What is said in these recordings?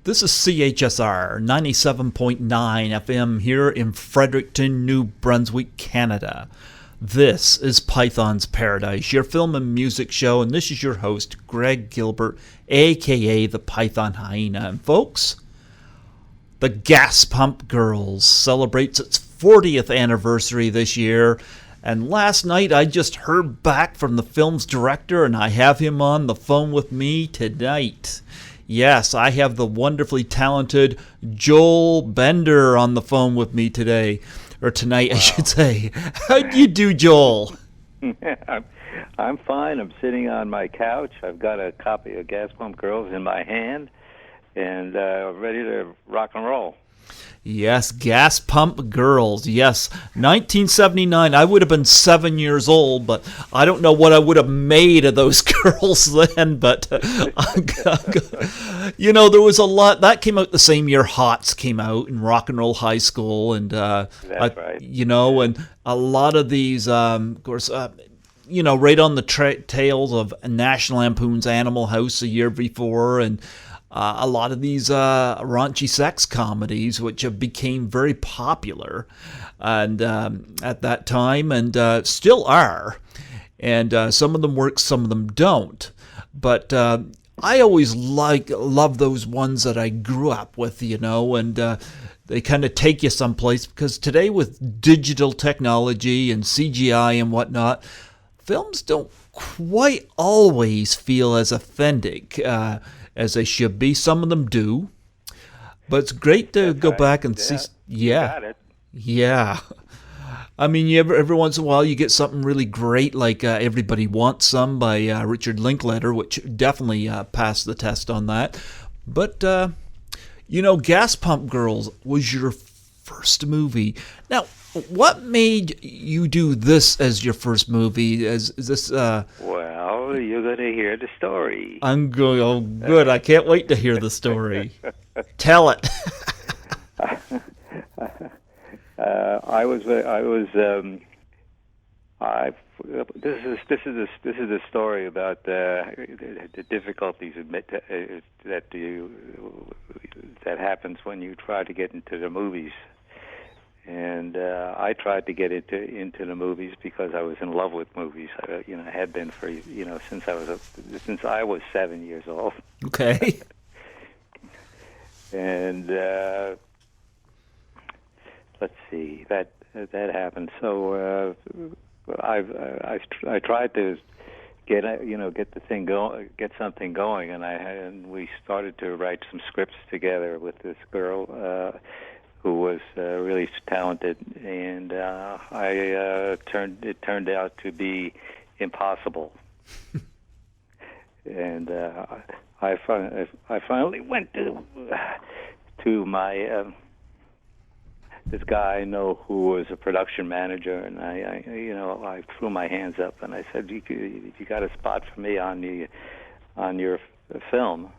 This is CHSR 97.9 FM here in Fredericton, New Brunswick, Canada. This is Python's Paradise, your film and music show, and this is your host, Greg Gilbert, aka the Python Hyena. And folks, the Gas Pump Girls celebrates its 40th anniversary this year, and last night I just heard back from the film's director, and I have him on the phone with me tonight. Yes, I have the wonderfully talented Joel Bender on the phone with me today, or tonight, wow. I should say. How do you do, Joel? I'm fine. I'm sitting on my couch. I've got a copy of Gas Pump Girls in my hand, and ready to rock and roll. Yes, Gas Pump Girls. Yes, 1979. I would have been 7 years old, but I don't know what I would have made of those girls then. But, you know, there was a lot. That came out the same year Hots came out in Rock and Roll High School. And, that's right. You know, and a lot of these, of course, you know, right on the tails of National Lampoon's Animal House a year before, and a lot of these raunchy sex comedies, which have became very popular, and at that time, and still are, and some of them work, some of them don't. But I always love those ones that I grew up with, you know, and they kind of take you someplace, because today with digital technology and CGI and whatnot, films don't quite always feel as authentic as they should be. Some of them do, but it's great to go back and see. Yeah, yeah. I mean, every once in a while you get something really great, like Everybody Wants Some by Richard Linklater, which definitely passed the test on that. But you know, Gas Pump Girls was your first movie. Now, what made you do this as your first movie? Is this? Well, you're going to hear the story. I'm going. Oh, good! I can't wait to hear the story. Tell it. This is a story about the difficulties that happens when you try to get into the movies. And I tried to get into the movies because I was in love with movies. I had been for since I was 7 years old. Okay. And let's see, that happened. So I tried to get the thing going, get something going, and we started to write some scripts together with this girl who was really talented, and it turned out to be impossible. And I finally went to my this guy I know who was a production manager, and I threw my hands up and I said, "You got a spot for me on your film?"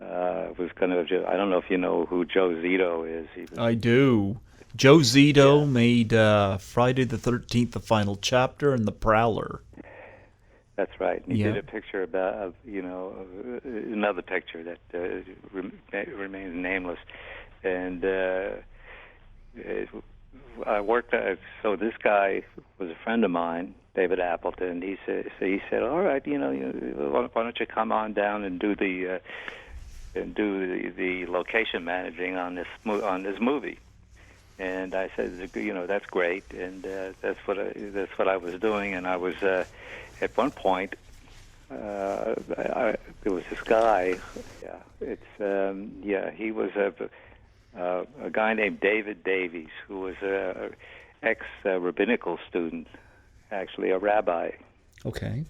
It was kind of, I don't know if you know who Joe Zito is. I do. Joe Zito made Friday the 13th, the Final Chapter, and The Prowler. That's right. He did a picture about, another picture that remains nameless. And I worked. So this guy was a friend of mine, David Appleton. He said, "All right, why don't you come on down and do the location managing on this movie?" And I said, "That's great," and that's what I was doing. And I was at one point there was this guy. He was a guy named David Davies, who was a ex-rabbinical student, actually a rabbi. Okay.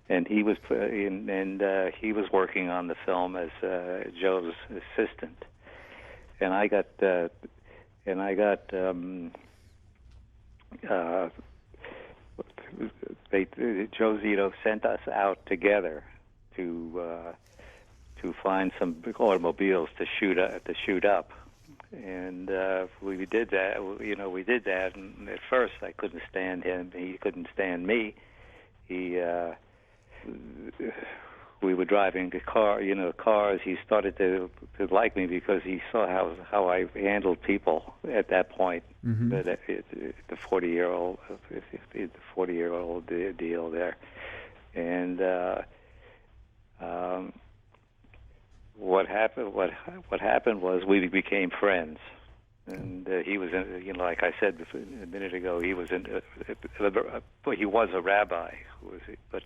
And he was he was working on the film as Joe's assistant, and I got Joe Zito sent us out together to find some big automobiles to shoot up, and we did that. We did that, and at first I couldn't stand him. He couldn't stand me. we were driving the cars. He started to like me because he saw how I handled people at that point. The 40-year-old, the 40-year-old deal there, and what happened was we became friends. And he was, like I said a minute ago, he was he was a rabbi, but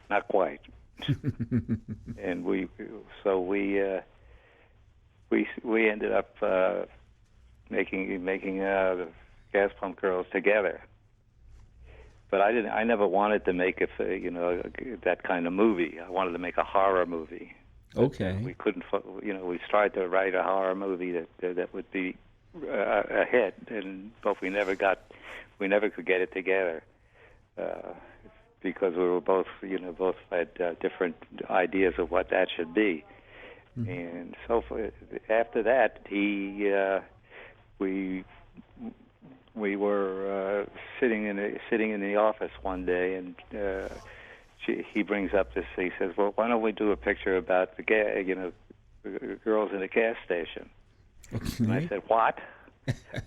not quite. And we ended up making Gas Pump Girls together. But I never wanted to make that kind of movie. I wanted to make a horror movie. Okay. We couldn't, we tried to write a horror movie that would be a hit, but we never could get it together because we were both had different ideas of what that should be. And so after that, we were sitting in the office one day, and he brings up this. He says, "Well, why don't we do a picture about the girls in the gas station?" Okay. And I said, "What?"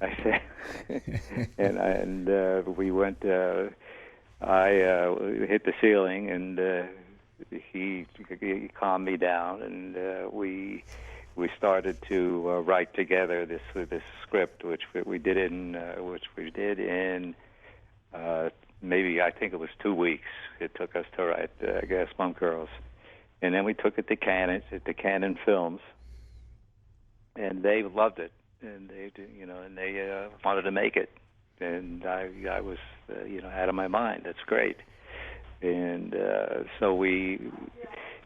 I said, and we went. I hit the ceiling, and he calmed me down, and we started to write together this script, which we did in maybe, I think it was 2 weeks. It took us to write Gas Pump Girls, and then we took it to Cannon Films, and they loved it, and they wanted to make it, and I was out of my mind. That's great, and so we,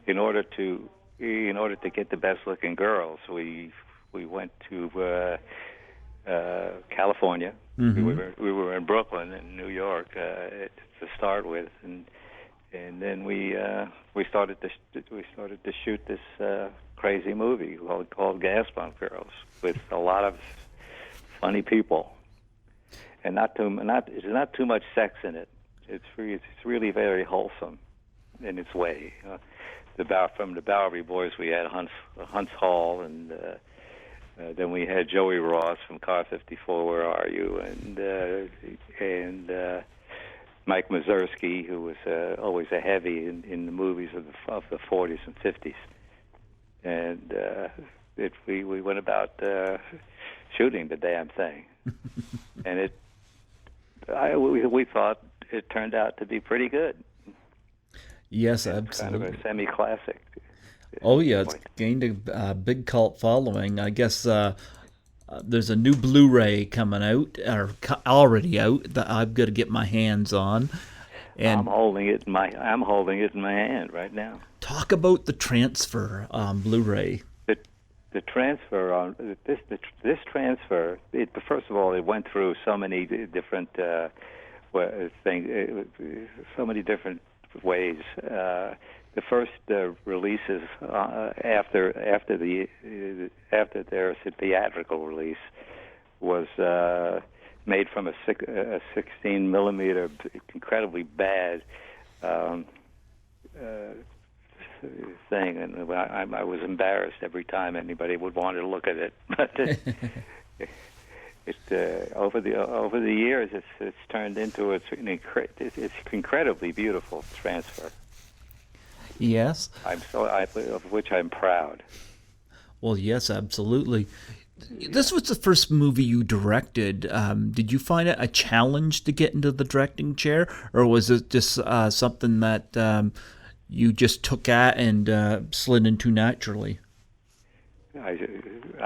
in order to get the best looking girls, we went to California. We were in Brooklyn and New York to start with, and then we started to shoot this crazy movie called Gas Pump Girls with a lot of funny people, and there's not too much sex in it. It's really very wholesome in its way. From the Bowery Boys, we had Hunts Hall, and then we had Joey Ross from Car 54, Where Are You? And Mike Mazursky, who was always a heavy in the movies of the 40s and 50s. And we went about shooting the damn thing. And we thought it turned out to be pretty good. Yes, absolutely. Kind of a semi-classic. Oh, yeah, it's gained a big cult following. I guess there's a new Blu-ray coming out, or already out, that I've got to get my hands on. And I'm holding it in my hand right now. Talk about the transfer Blu-ray. The transfer on this transfer. First of all, it went through so many different things, so many different ways. The first releases after their theatrical release was made from a 16 millimeter, incredibly bad thing, and I was embarrassed every time anybody would want to look at it. But over the years, it's turned into it's incredibly beautiful transfer. Yes. Of which I'm proud. Well, yes, absolutely. This was the first movie you directed. Did you find it a challenge to get into the directing chair, or was it just something that you just took at and slid into naturally? I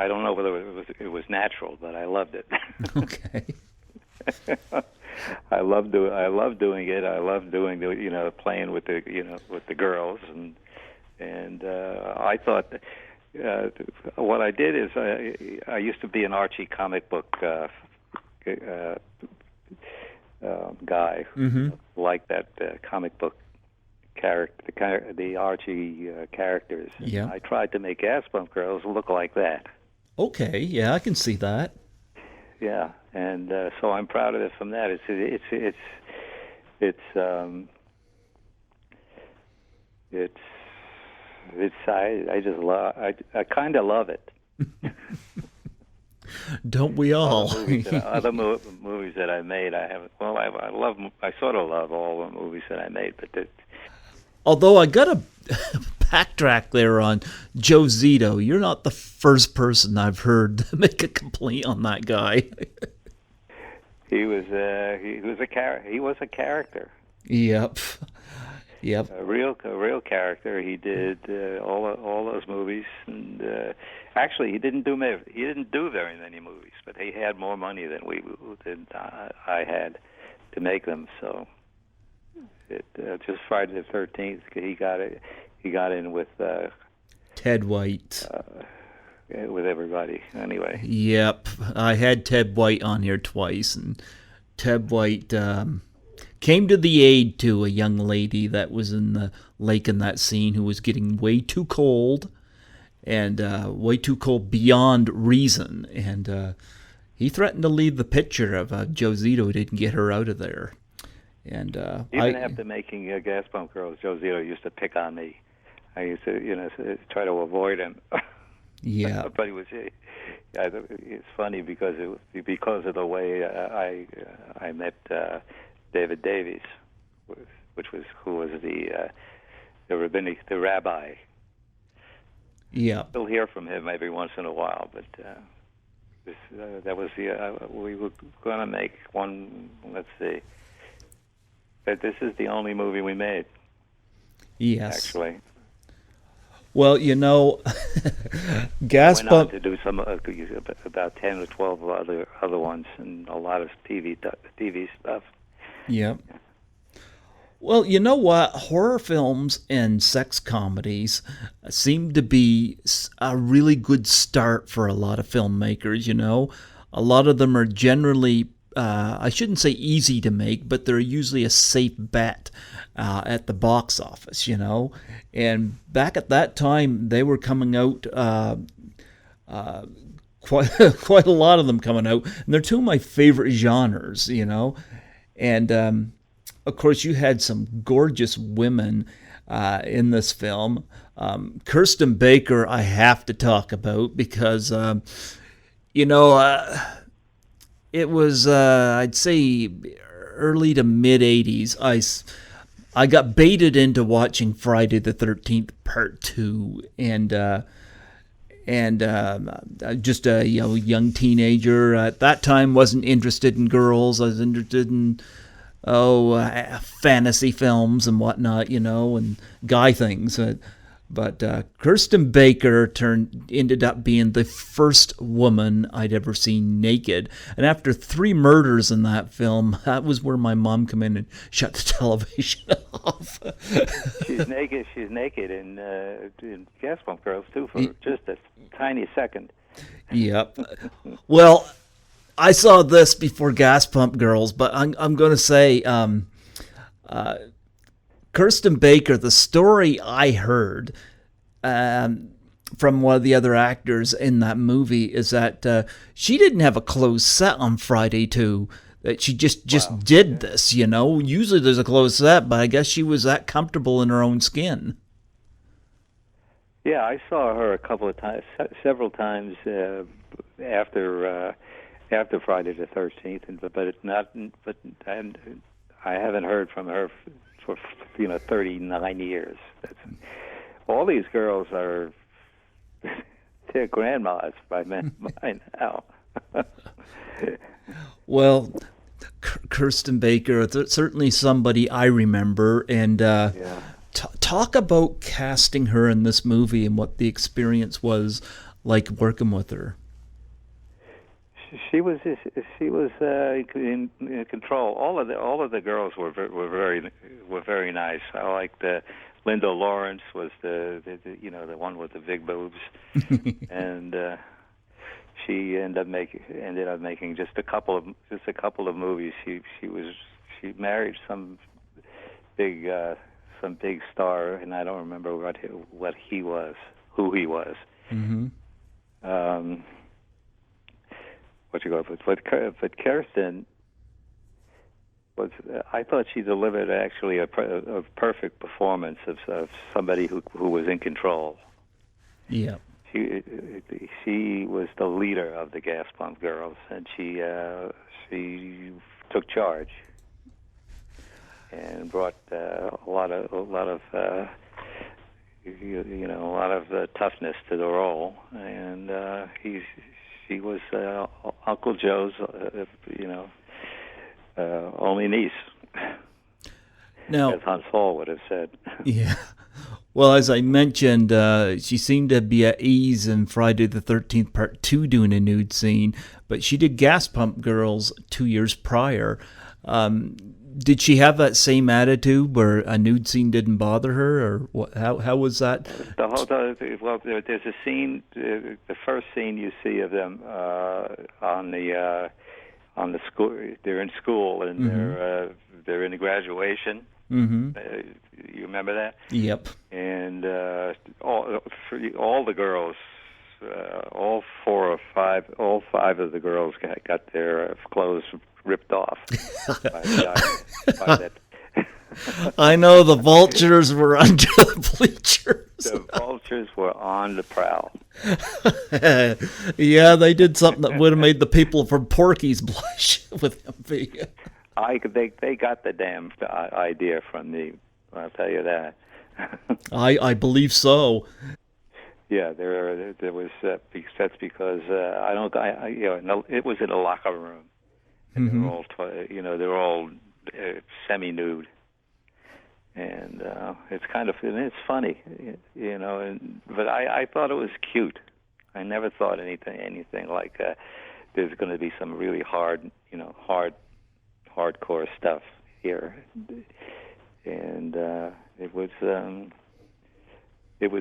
don't know whether it was natural, but I loved it. Okay. I love doing it. I love doing playing with the girls, and I thought what I did is I used to be an Archie comic book guy, like that comic book character, the Archie characters. Yeah. I tried to make Gas Pump Girls look like that. Okay, yeah, I can see that. Yeah, and so I'm proud of it from that. it's I just love I kind of love it. Don't we all? Movies that I made, I haven't. Well, I sort of love all the movies that I made, but Although I got to backtrack there on Joe Zito. You're not the first person I've heard make a complaint on that guy. he was a character. Yep. A real character. He did all those movies, and actually he didn't do very many movies, but he had more money than I had to make them. So just Friday the 13th, he got in with Ted White. With everybody anyway. Yep, I had Ted White on here twice, and Ted White came to the aid to a young lady that was in the lake in that scene who was getting way too cold, and way too cold beyond reason. And he threatened to leave the picture of Joe Zito didn't get her out of there. And even after making Gas Pump Girls, Joe Zito used to pick on me. I used to try to avoid him. Yeah, but it's funny because of the way I met David Davies, who was the rabbi. Yeah. Still hear from him every once in a while, but that was we were going to make one. Let's see, but this is the only movie we made. Yes, actually. Well, Gas Pump. Went on to do some about 10 or 12 other ones, and a lot of TV stuff. Yeah. Well, you know what? Horror films and sex comedies seem to be a really good start for a lot of filmmakers, A lot of them are generally, I shouldn't say easy to make, but they're usually a safe bet at the box office, And back at that time, they were coming out, quite a lot of them coming out. And they're two of my favorite genres, And, of course, you had some gorgeous women in this film. Kerstin Baker, I have to talk about because, it was, I'd say, early to mid-'80s. I got baited into watching Friday the 13th Part 2, and just a young teenager at that time, wasn't interested in girls. I was interested in fantasy films and whatnot, and guy things. But Kerstin Baker ended up being the first woman I'd ever seen naked. And after 3 murders in that film, that was where my mom came in and shut the television off. She's naked in Gas Pump Girls, too, for just a tiny second. Yep. Well, I saw this before Gas Pump Girls, but I'm going to say Kerstin Baker, the story I heard from one of the other actors in that movie is that she didn't have a closed set on Friday 2. That she just did this, Usually there's a closed set, but I guess she was that comfortable in her own skin. Yeah, I saw her a couple of times, several times after Friday the 13th, but I haven't heard from her for 39 years. All these girls are they're grandmas by now. Well, Kerstin Baker, certainly somebody I remember, and talk about casting her in this movie and what the experience was like working with her. She was in control. All of the girls were very nice. I liked Linda Lawrence was the one with the big boobs, and she ended up making just a couple of movies. She married some big star, and I don't remember who he was. Mm-hmm. But Kerstin, I thought she delivered actually a perfect performance of somebody who was in control. Yeah. She was the leader of the gas pump girls, and she took charge and brought a lot of toughness to the role. And she was Uncle Joe's only niece, Now, as Hans Hall would have said. yeah. Well, as I mentioned, she seemed to be at ease in Friday the 13th Part 2 doing a nude scene, but she did Gas Pump Girls 2 years prior. Did she have that same attitude where a nude scene didn't bother her, or what, how was that? There's a scene, the first scene you see of them on the school. They're in school, and Mm-hmm. they're in the graduation. Mm-hmm. You remember that? Yep. And all the girls, all five of the girls got their clothes ripped off by that. I know the vultures were under the bleachers. The vultures were on the prowl. Yeah, they did something that would have made the people from Porky's blush with envy. They got the damn idea from me. I'll tell you that. I believe so. Yeah, there was. That's because it was in a locker room, and they're all semi-nude, and it's funny, but I thought it was cute. I never thought anything like there's going to be some really hardcore stuff here, and it was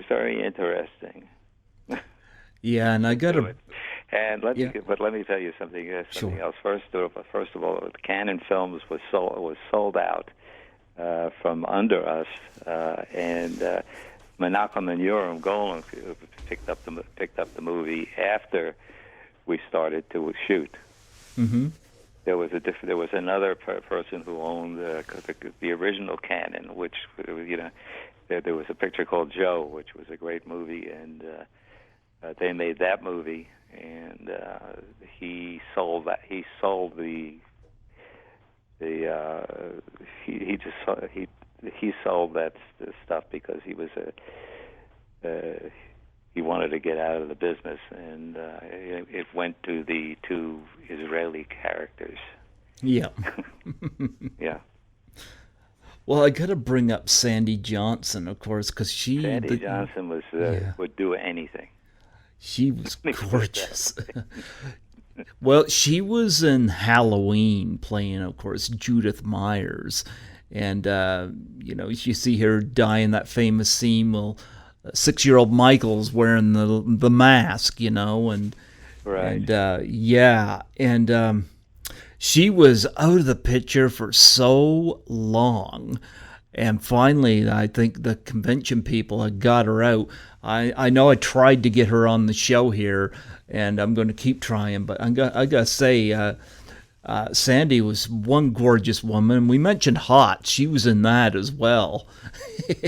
very interesting. Yeah, and I got to. And let me tell you something. Something else. First of all, Canon Films was sold out from under us, and Menachem and Yoram Golan picked up the movie after we started to shoot. Mm-hmm. There was another person who owned the original Canon, which there was a picture called Joe, which was a great movie, and they made that movie, and he sold that. He sold he sold that stuff because he wanted to get out of the business, and it went to the two Israeli characters. Yeah. Yeah. Well, I got to bring up Sandy Johnson, of course, because Sandy Johnson would do anything. She was gorgeous. Well, she was in Halloween playing, of course, Judith Myers. And, you see her die in that famous scene. Well, 6-year-old Michael's wearing the mask, and right. And she was out of the picture for so long. And finally, I think the convention people had got her out. I know I tried to get her on the show here, and I'm going to keep trying. But I got to say, Sandy was one gorgeous woman. We mentioned Hot. She was in that as well.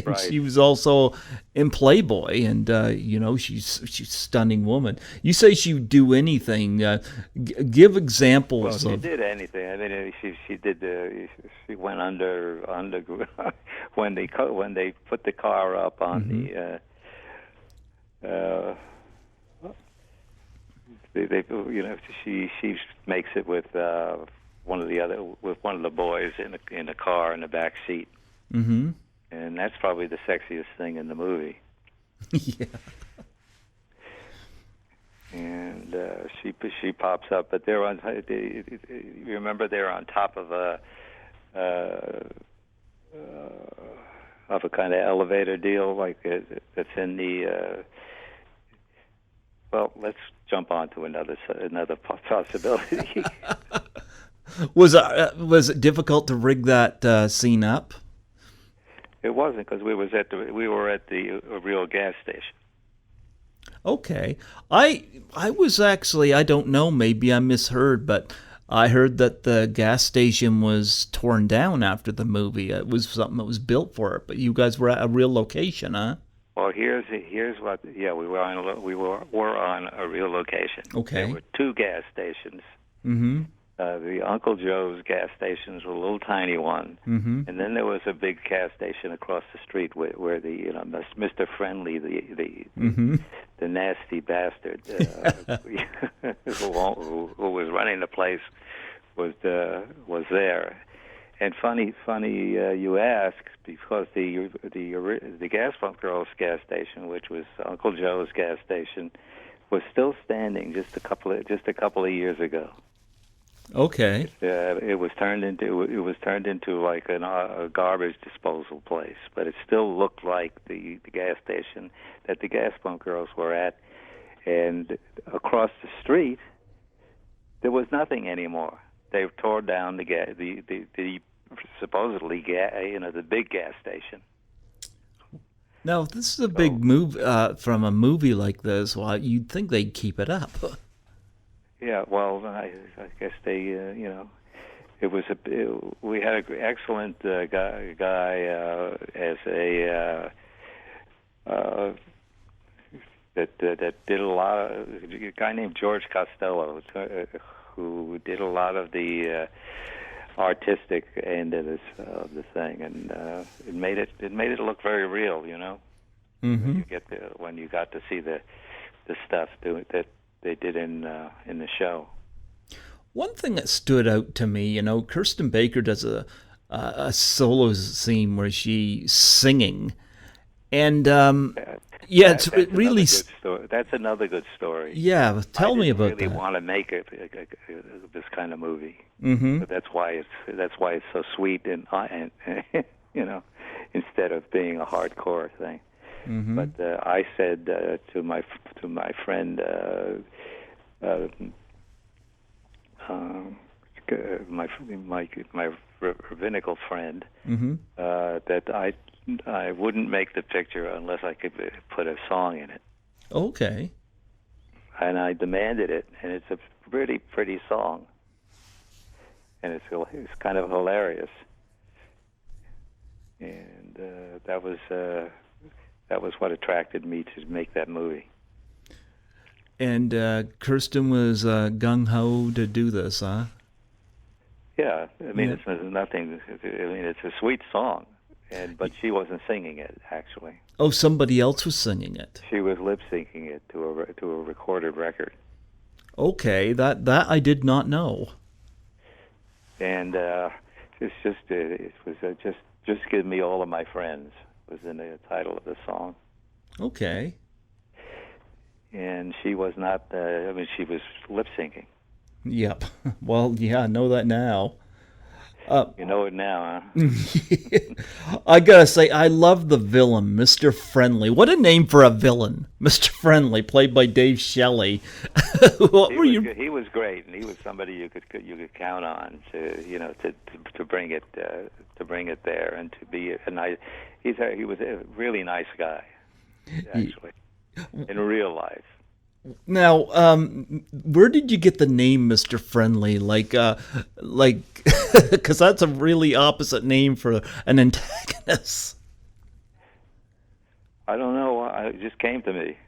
Right. She was also in Playboy, and she's a stunning woman. You say she would do anything. Give examples. Well, she did anything. I mean, she did. She went under when they put the car up on the. She makes it with one of the boys in the car in the back seat. Mm-hmm. And that's probably the sexiest thing in the movie. Yeah. And she pops up, but they're on. You remember they're on top of a kind of elevator deal, like that's in the. Well, let's jump on to another possibility. Was it difficult to rig that scene up? It wasn't, because we were at the real gas station. Okay. I was actually, I don't know, maybe I misheard, but I heard that the gas station was torn down after the movie. It was something that was built for it, but you guys were at a real location, huh? Well, here's what. Yeah, we were on a real location. There Okay. were two gas stations. Mm-hmm. The Uncle Joe's gas stations were a little tiny one, Mm-hmm. and then there was a big gas station across the street where the Mr. Friendly, Mm-hmm. the nasty bastard who was running the place was there. And funny, you ask, because the Gas Pump Girls gas station, which was Uncle Joe's gas station, was still standing just a couple of years ago. Okay. It was turned into like a garbage disposal place, but it still looked like the gas station that the Gas Pump Girls were at. And across the street, there was nothing anymore. They tore down the supposedly the big gas station. Now, if this is a big move from a movie like this, well, you'd think they'd keep it up. Yeah, well, I guess they, we had an excellent guy as a that did a lot of, a guy named George Costello, who did a lot of the artistic end of the thing, and it made it look very real, Mm-hmm. When you got to see the stuff that they did in the show. One thing that stood out to me, Kerstin Baker does a solo scene where she's singing, and yeah, it's really. That's another good story. Yeah, tell me about that. I really that. want to make this kind of movie. Mm-hmm. But that's why it's so sweet and instead of being a hardcore thing. Mm-hmm. But I said to my friend, my rabbinical friend, Mm-hmm. that I wouldn't make the picture unless I could put a song in it. Okay. And I demanded it, and it's a pretty song, and it's kind of hilarious. And that was what attracted me to make that movie. And Kirsten was gung-ho to do this, huh? Yeah, I mean, It's nothing. I mean, it's a sweet song, but she wasn't singing it actually. Oh, somebody else was singing it. She was lip syncing it to a recorded record. Okay, that I did not know. And it was just give me all of my friends was in the title of the song. Okay. And she was not. She was lip syncing. Yep. Well, yeah, I know that now. You know it now, huh? I gotta say, I love the villain, Mr. Friendly. What a name for a villain, Mr. Friendly, played by Dave Shelley. He was great, and he was somebody you could count on to bring it there and to be a nice. He was a really nice guy, actually, in real life. Now, where did you get the name Mr. Friendly? Like, because that's a really opposite name for an antagonist. I don't know. It just came to me.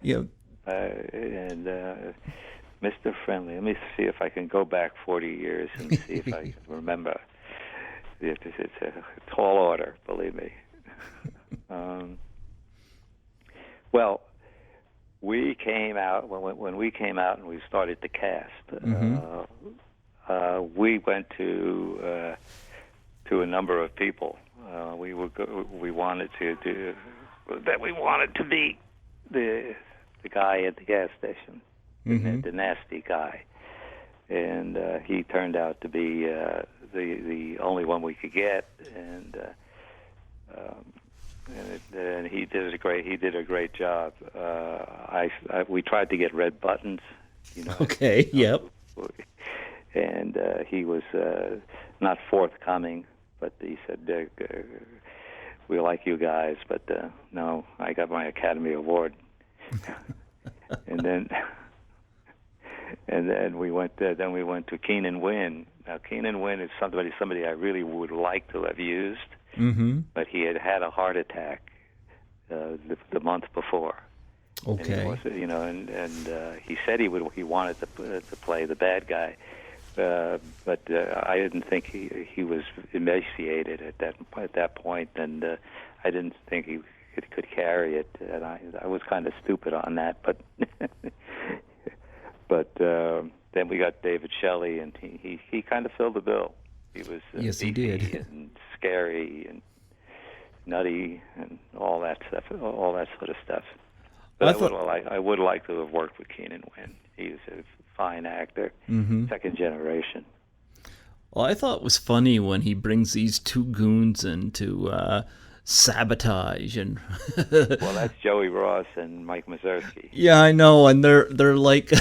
Yeah. And Mr. Friendly. Let me see if I can go back 40 years and see if I can remember. It's a tall order, believe me. Well. We came out when we came out and we started to cast. Mm-hmm. We went to a number of people. We wanted to be the guy at the gas station, Mm-hmm. the nasty guy, and he turned out to be the only one we could get, and he did a great job. We tried to get red buttons, Okay. Yep. and he was not forthcoming. But he said, "We like you guys, but no, I got my Academy Award." and and then we went to Keenan Wynn. Now Keenan Wynn is somebody I really would like to have used, but he had a heart attack the month before. Okay. And he said he wanted to play the bad guy, but I didn't think he was emaciated at that point, and I didn't think he could carry it, and I was kind of stupid on that, but then we got David Shelley, and he kind of filled the bill. He was yes, he did, and scary and nutty and all that sort of stuff. But I would like to have worked with Keenan Wynn. He was a fine actor, second generation. Well, I thought it was funny when he brings these two goons in to sabotage and. Well, that's Joey Ross and Mike Mazurski. Yeah, I know, and they're like.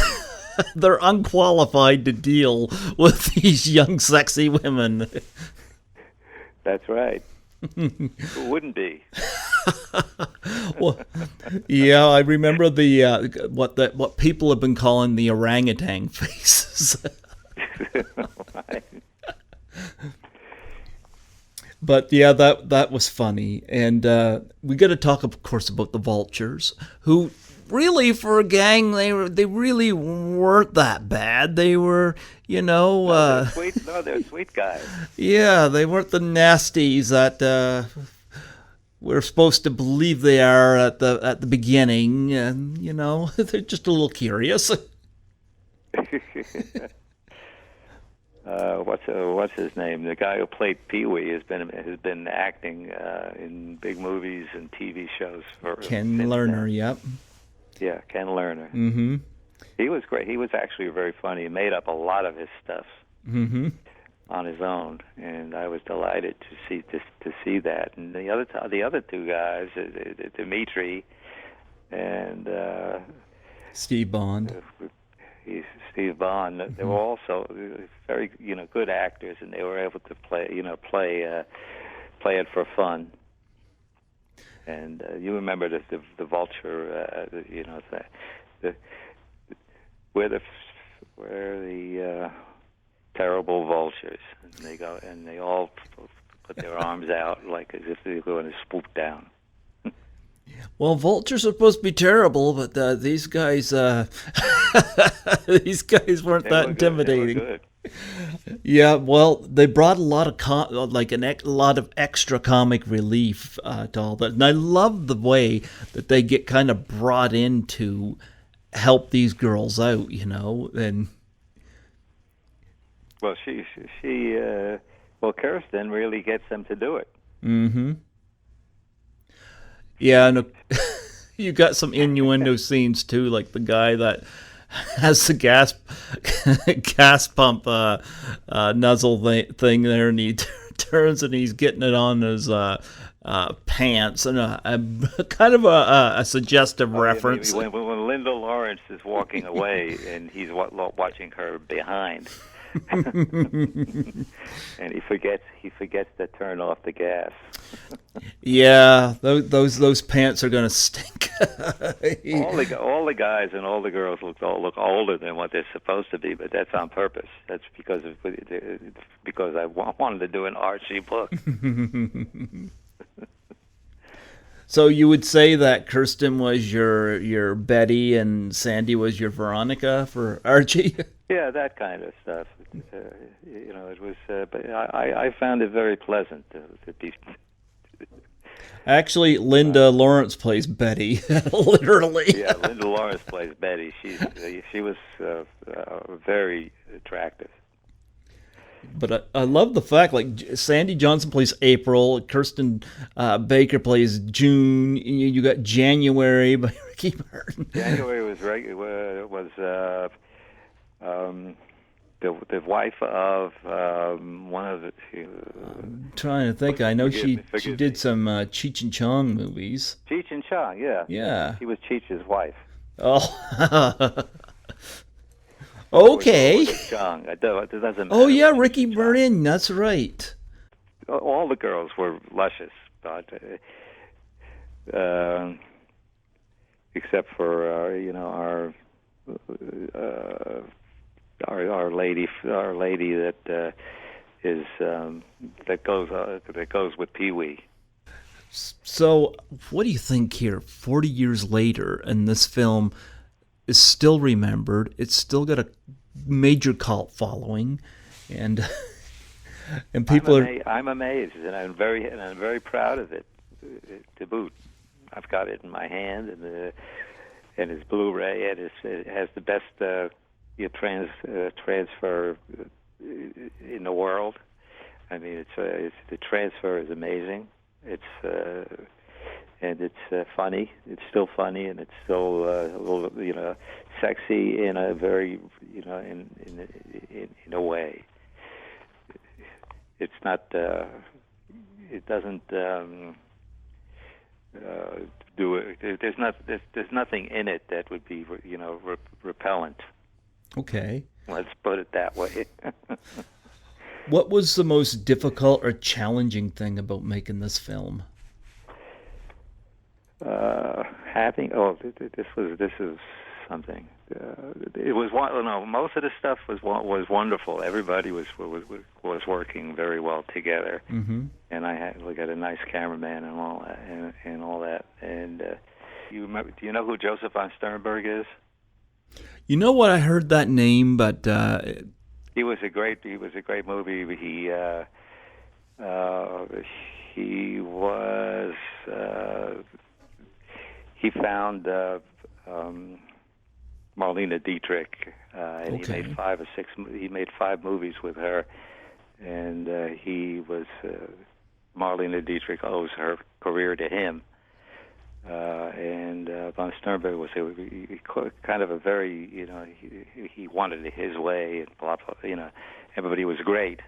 They're unqualified to deal with these young, sexy women. That's right. Who wouldn't be? Well, yeah, I remember the what people have been calling the orangutan faces. Right. But yeah, that was funny, and we got to talk, of course, about the vultures, who. Really, for a gang, they really weren't that bad. They were, they're sweet. No, they're sweet guys. Yeah, they weren't the nasties that we're supposed to believe they are at the beginning. And they're just a little curious. What's his name? The guy who played Pee-wee has been acting in big movies and TV shows for Ken Lerner. Yep. Yeah, Ken Lerner. Mm-hmm. He was great. He was actually very funny. He made up a lot of his stuff on his own, and I was delighted to see that. And the other two guys, Dimitri and Steve Bond. Steve Bond. They were also very good actors, and they were able to play it for fun. And you remember the vulture, we're the terrible vultures, and they go and they all put their arms out like as if they were going to swoop down. Well, vultures are supposed to be terrible, but these guys weren't that intimidating. They were good. Yeah, well, they brought a lot of a lot of extra comic relief to all that, and I love the way that they get kind of brought in to help these girls out, and. Well, Kerstin really gets them to do it. Mm-hmm. Yeah, and you got some innuendo scenes too, like the guy that has the gas pump nuzzle thing there, and he turns and he's getting it on his pants, and a kind of a suggestive reference. When Linda Lawrence is walking away and he's watching her behind. And he forgets to turn off the gas. Yeah, those pants are gonna stink. all the guys and all the girls look older than what they're supposed to be, but that's on purpose. That's because I wanted to do an Archie book. So you would say that Kerstin was your Betty and Sandy was your Veronica for Archie? Yeah, that kind of stuff. It was. But I found it very pleasant to be. Actually, Linda Lawrence plays Betty, literally. Yeah, Linda Lawrence plays Betty. She was very attractive. But I love the fact, like, Sandy Johnson plays April, Kerstin Baker plays June, you got January by Ricky Martin. January was the wife of one of the. I'm trying to think. I know she did some Cheech and Chong movies. Cheech and Chong, yeah. Yeah. She was Cheech's wife. Oh. Okay. Chong. It doesn't matter. Oh yeah, Ricky Martin. That's right. All the girls were luscious, but except for our Our Lady that is that goes with Pee Wee. So, what do you think here? 40 years later, and this film is still remembered. It's still got a major cult following, and and people I'm amazed, and I'm very proud of it. To boot, I've got it in my hand, and it's Blu-ray, and it has the best transfer in the world. I mean, the transfer is amazing. And it's funny. It's still funny, and it's still a little, sexy in a very, in a way. It's not. It doesn't do it. There's nothing in it that would be, repellent. Okay. Let's put it that way. What was the most difficult or challenging thing about making this film? This is something. It was most of the stuff was wonderful. Everybody was working very well together, Mm-hmm. and we got a nice cameraman and all that, and all that. And do you know who Joseph von Sternberg is? You know what? I heard that name, but He was a great movie. He found Marlene Dietrich, and Okay. he made 5 movies with her, and Marlene Dietrich owes her career to him. And von Sternberg was kind of a very, he wanted it his way, and blah blah. Everybody was great,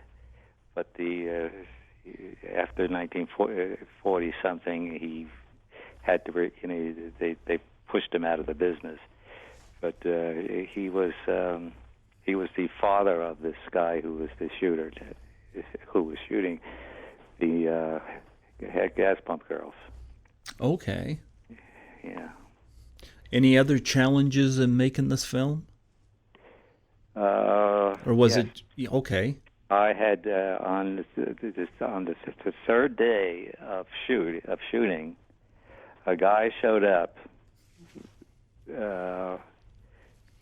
but after 1940 something, he had to, they pushed him out of the business. But he was the father of this guy who was the shooter, who was shooting the gas pump girls. okay. Yeah. Any other challenges in making this film? Or was yes. it okay? I had on the third day of shooting, a guy showed up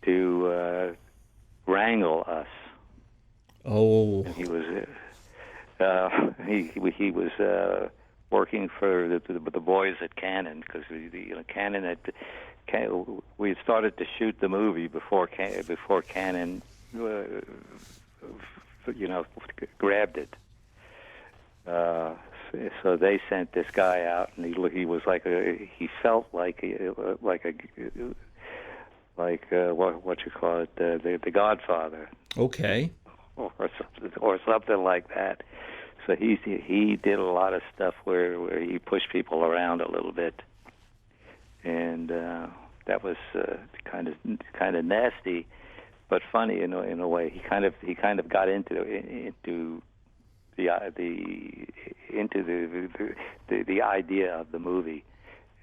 to wrangle us. Oh, And he was working for the boys at Cannon, because Cannon we had started to shoot the movie before Cannon grabbed it. So they sent this guy out, and he was he felt like what you call it, the Godfather, okay. or something like that. So he did a lot of stuff where he pushed people around a little bit, and that was kind of nasty, but funny in a way. He kind of got into the idea of the movie,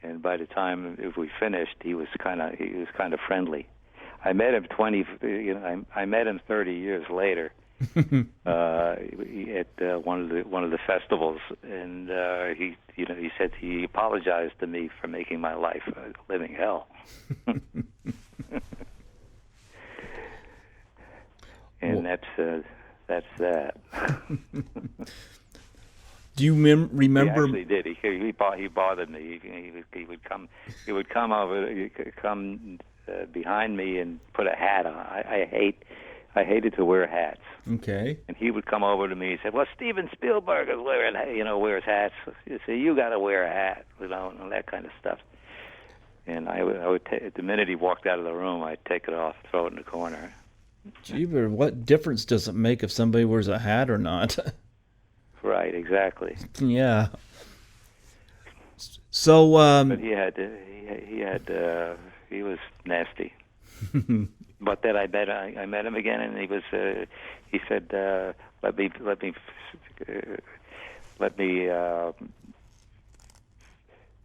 and by the time if we finished, he was kind of friendly. I met him 30 years later. At one of the festivals, and he said he apologized to me for making my life a living hell. And that's that. Do you remember? He actually did. He bothered me. He would come over, behind me and put a hat on. I hated to wear hats. Okay. And he would come over to me and say, "Well, Steven Spielberg is wears hats. So you got to wear a hat, and that kind of stuff." And I would the minute he walked out of the room, I'd take it off, throw it in the corner. Gee, but what difference does it make if somebody wears a hat or not? Right, exactly. Yeah. So, But he was nasty. But then I met him again, and he said, let me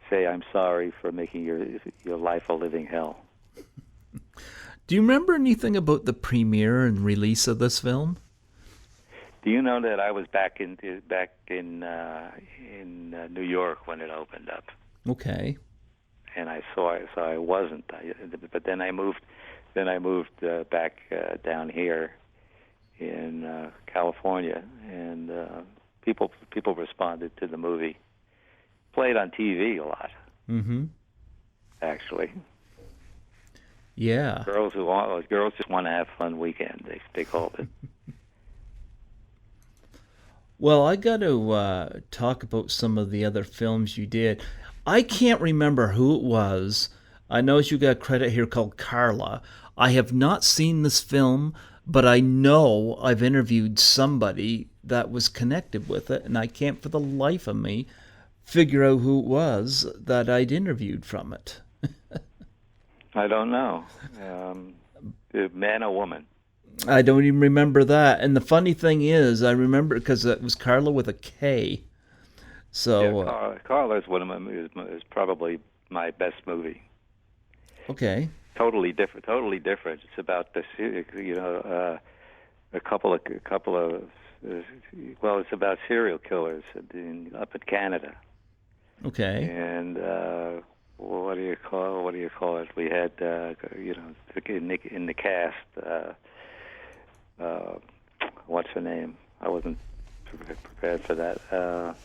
say I'm sorry for making your life a living hell. Do you remember anything about the premiere and release of this film? Do you know that I was back in New York when it opened up, Okay. and I saw it, so I wasn't. But then I moved. Back down here in California, and people responded to the movie. Played on TV a lot, Mm-hmm. actually. Yeah. Girls just want to have fun weekend. They called it. Well, I got to talk about some of the other films you did. I can't remember who it was. I know you got credit here called Carla. I have not seen this film, but I know I've interviewed somebody that was connected with it, and I can't for the life of me figure out who it was that I'd interviewed from it. I don't know. Man or woman? I don't even remember that. And the funny thing is, I remember because it was Carla with a K. So, Yeah, Carla is one of my is probably my best movie. okay. Totally different. Totally different. It's about this, a couple of well, it's about serial killers up in Canada. Okay. And what do you call it? We had in the cast. What's her name? I wasn't prepared for that.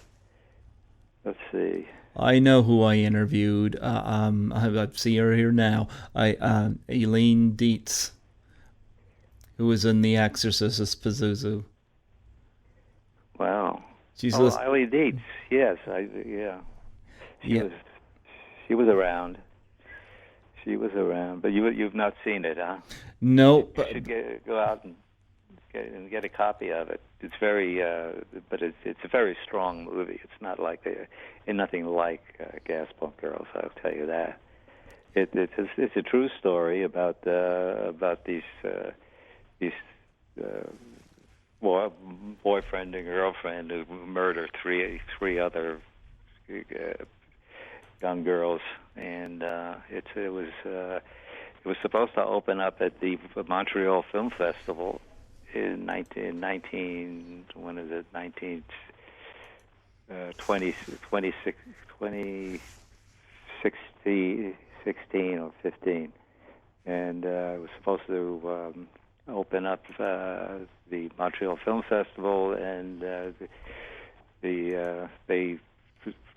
Let's see. I know who I interviewed. I see her here now. Eileen Dietz, who was in The Exorcist as Pazuzu. Wow. She's Eileen Dietz. Yes. Yeah. She was around. But you've not seen it, huh? Nope. You should go out and get a copy of it. It's very, but it's a very strong movie. It's not like nothing like Gas Pump Girls. I'll tell you that. It's a true story about these boyfriend and girlfriend who murdered three other young girls, and it was supposed to open up at the Montreal Film Festival in 2016 or 15, and it was supposed to open up the Montreal Film Festival, and they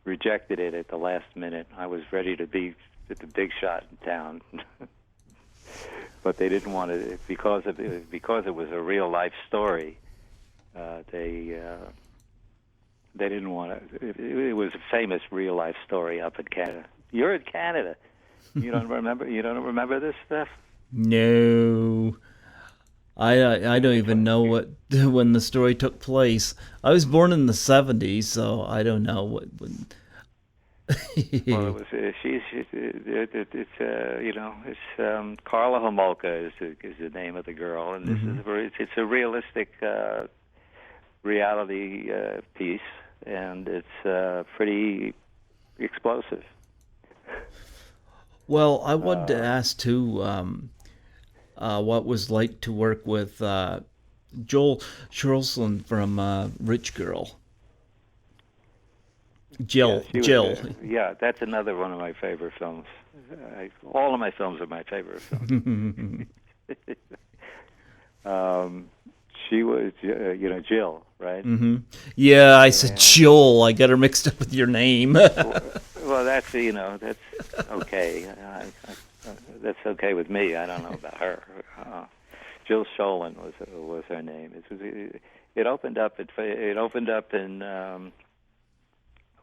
rejected it at the last minute. I was ready to be the big shot in town. But they didn't want it because it was a real life story. They didn't want it. It was a famous real life story up in Canada. You're in Canada. You don't remember? You don't remember this stuff? No. I don't even know when the story took place. I was born in the 70s, so I don't know what. Well, it was. It's Carla Homolka is the name of the girl, and it's a realistic reality piece, and it's pretty explosive. Well, I wanted to ask too, what was like to work with Joel Scherlson from Rich Girl. Jill. Yeah, that's another one of my favorite films. All of my films are my favorite films. She was, Jill, right? Mm-hmm. Yeah, I said Joel. I got her mixed up with your name. Well, that's okay. That's okay with me. I don't know about her. Jill Sholin was her name. It opened up in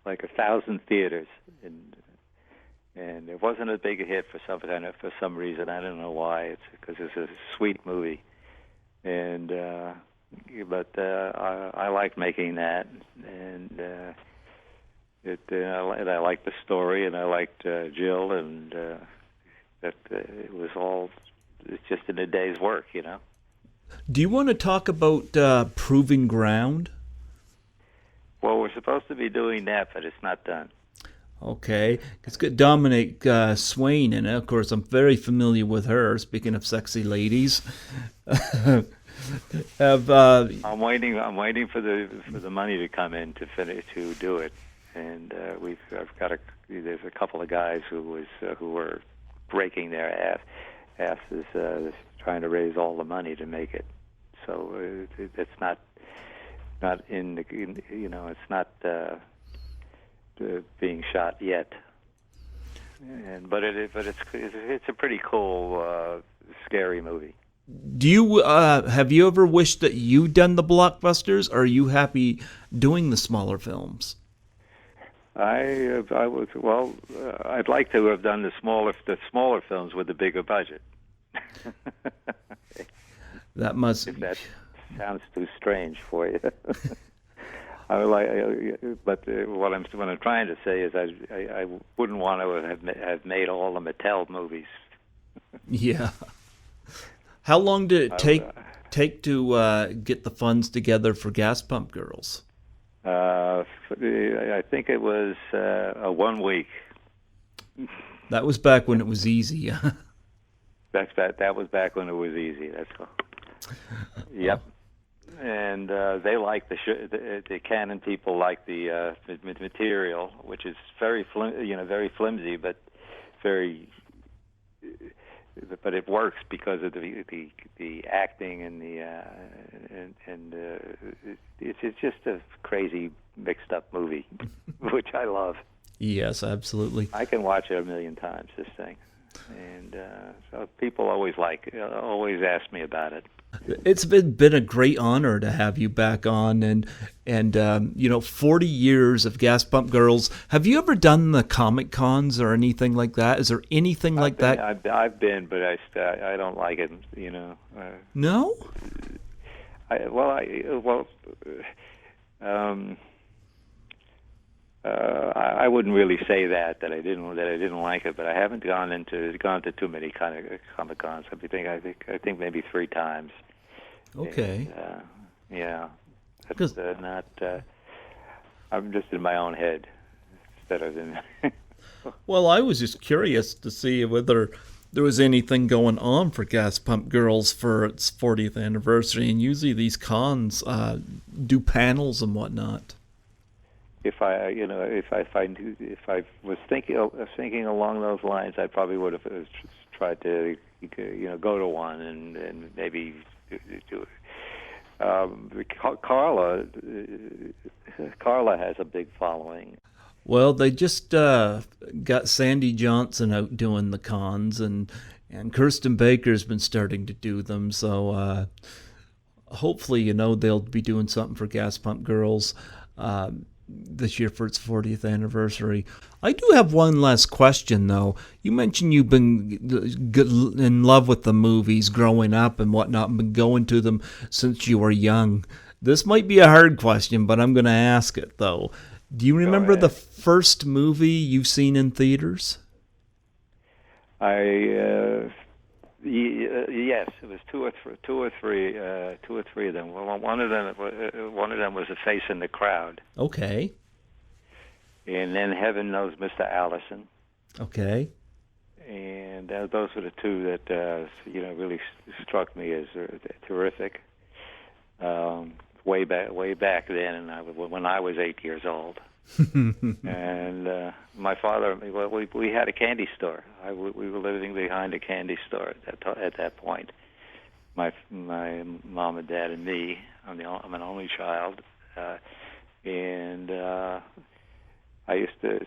like 1,000 theaters, and it wasn't a big hit for some reason. I don't know why. It's because it's a sweet movie, and but I liked making that, and I liked the story, and I liked Jill, and that it was all just in a day's work, Do you want to talk about Proving Ground? Well, we're supposed to be doing that, but it's not done. Okay, it's got Dominic Swain in it. Of course, I'm very familiar with her. Speaking of sexy ladies, have I'm waiting for the money to come in to finish to do it, and I've got there's a couple of guys who were breaking their asses trying to raise all the money to make it. So it's not it's not being shot yet. But it's a pretty cool scary movie. do you have you ever wished that you'd done the blockbusters, or are you happy doing the smaller films? I was well. I'd like to have done the smaller films with the bigger budget. That must. If that sounds too strange for you. I would like, but what I'm trying to say is I wouldn't want to have made all the Mattel movies. Yeah. How long did it take to get the funds together for Gas Pump Girls? I think it was 1 week. That was back when it was easy. That was back when it was easy. That's all. Yep. And they like the Canon people like the material, which is very very flimsy, but very. But it works because of the acting and it's just a crazy mixed up movie, which I love. Yes, absolutely. I can watch it 1,000,000 times, this thing, and so people always ask me about it. It's been a great honor to have you back on, and 40 years of Gas Pump Girls. Have you ever done the Comic Cons or anything like that? Is there anything like that? I've been, but I don't like it. No. I wouldn't really say that I didn't like it, but I haven't gone to too many kind of Comic Cons. I think maybe 3 times. Okay. And, yeah, that's not. I'm just in my own head instead of in. Well, I was just curious to see whether there was anything going on for Gas Pump Girls for its 40th anniversary, and usually these cons do panels and whatnot. If I was thinking along those lines, I probably would have tried to go to one and maybe do it. Carla has a big following. Well, they just got Sandy Johnson out doing the cons, and Kerstin Baker's been starting to do them. So hopefully, they'll be doing something for Gas Pump Girls this year for its 40th anniversary. I do have one last question, though. You mentioned you've been in love with the movies growing up and whatnot, and been going to them since you were young. This might be a hard question, but I'm going to ask it, though. Do you remember the first movie you've seen in theaters? Yes, it was two or three of them. Well, one of them was A Face in the Crowd. Okay. And then Heaven Knows Mr. Allison. Okay. And those were the two that really struck me as terrific. Way back then, and when I was 8 years old. And my father, we had a candy store. We were living behind a candy store at that point. My mom and dad and me. I'm an only child, and I used to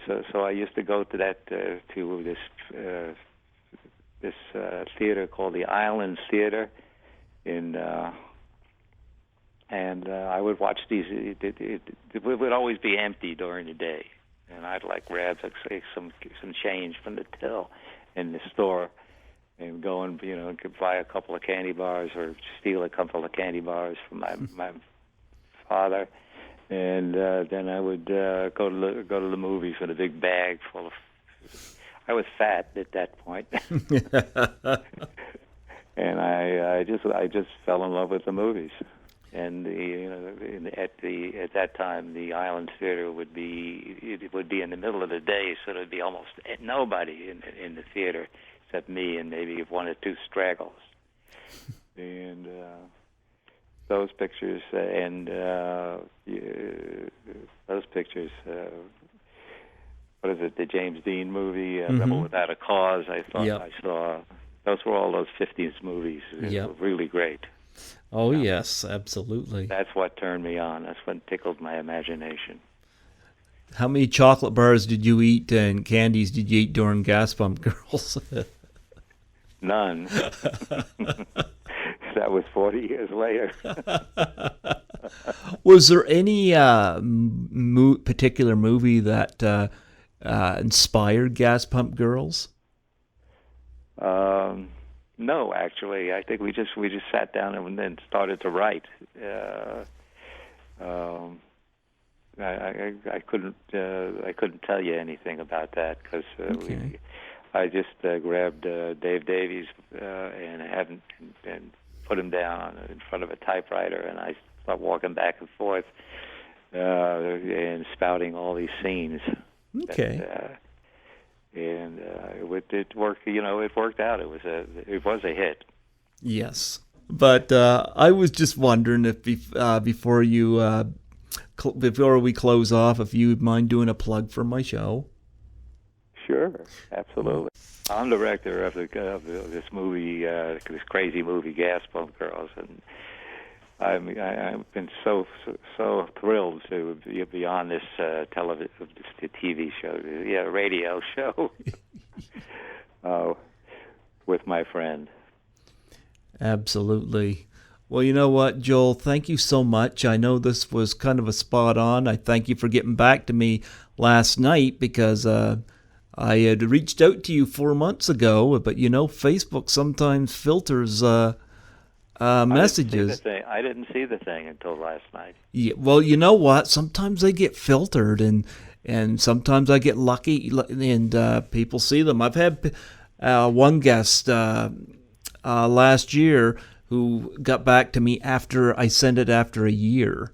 go to this theater called the Islands Theater in. And I would watch these. It would always be empty during the day, and I'd grab some change from the till in the store, and go and buy a couple of candy bars or steal a couple of candy bars from my father, and then I would go to the movies with a big bag full of. I was fat at that point. And I just fell in love with the movies. And at that time, the Island Theater would be in the middle of the day, so there'd be almost nobody in the theater except me and maybe one or two straggles. And those pictures what is it? The James Dean movie, Rebel Without a Cause. I thought I saw. Those were all those '50s movies. They were really great. Oh, yes, absolutely. That's what turned me on. That's what tickled my imagination. How many chocolate bars did you eat and candies did you eat during Gas Pump Girls? None. That was 40 years later. Was there any particular movie that inspired Gas Pump Girls? No, actually, I think we just sat down and then started to write. I couldn't tell you anything about that because I just grabbed Dave Davies and put him down in front of a typewriter, and I started walking back and forth and spouting all these scenes. Okay. It worked. It worked out. It was a hit. Yes, but I was just wondering if before we close off, if you'd mind doing a plug for my show. Sure, absolutely. I'm director of this movie, this crazy movie, Gas Pump Girls, and I've been so thrilled to be on this television, the TV show, radio show, with my friend. Absolutely. Well, you know what, Joel? Thank you so much. I know this was kind of a spot on. I thank you for getting back to me last night because I had reached out to you 4 months ago, but Facebook sometimes filters messages. I didn't see the thing until last night. Yeah, well, you know what? Sometimes they get filtered, and sometimes I get lucky, and people see them. I've had one guest last year who got back to me after I sent it after a year.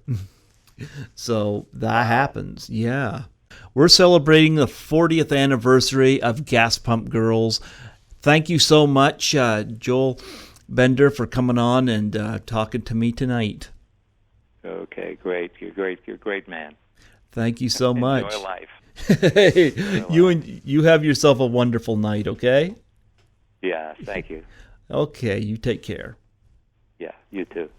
So that happens, yeah. We're celebrating the 40th anniversary of Gas Pump Girls. Thank you so much, Joel Bender, for coming on and talking to me tonight. Okay, great. You're great. You're a great man. Thank you so much. Enjoy life. Hey, you have yourself a wonderful night, okay? Yeah, thank you. Okay, you take care. Yeah, you too.